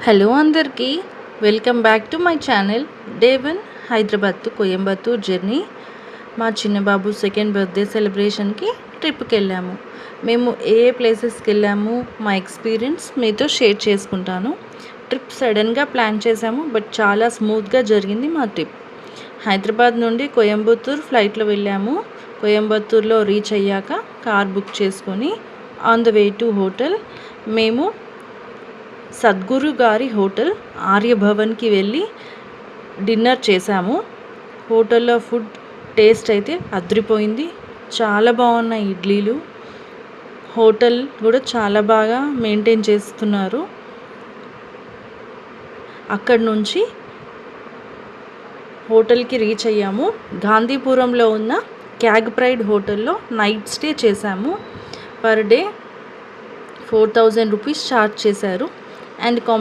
Hello అందరికీ welcome back to my channel day 1 Hyderabad to Coimbatore journey. మా చిన్న బాబు సెకండ్ బర్త్డే సెలబ్రేషన్కి ట్రిప్కి వెళ్ళాము. మేము ఏ ప్లేసెస్కి వెళ్ళాము, మా ఎక్స్పీరియన్స్ మీతో షేర్ చేసుకుంటాను. ట్రిప్ సడన్గా ప్లాన్ చేసాము, బట్ చాలా స్మూత్గా జరిగింది మా ట్రిప్. హైదరాబాద్ నుండి కోయంబత్తూర్ ఫ్లైట్లో వెళ్ళాము. కోయంబత్తూర్లో రీచ్ అయ్యాక కార్ బుక్ చేసుకొని on the way to hotel మేము సద్గురు గారి హోటల్ ఆర్యభవన్కి వెళ్ళి డిన్నర్ చేశాము. హోటల్లో ఫుడ్ టేస్ట్ అయితే అదిరిపోయింది. చాలా బాగున్నాయి ఇడ్లీలు. హోటల్ కూడా చాలా బాగా మెయింటైన్ చేస్తున్నారు. అక్కడి నుంచి హోటల్కి రీచ్ అయ్యాము. గాంధీపురంలో ఉన్న క్యాగ్ ప్రైడ్ హోటల్లో నైట్ స్టే చేశాము. పర్ డే 4000 రూపీస్ ఛార్జ్ చేశారు. అండ్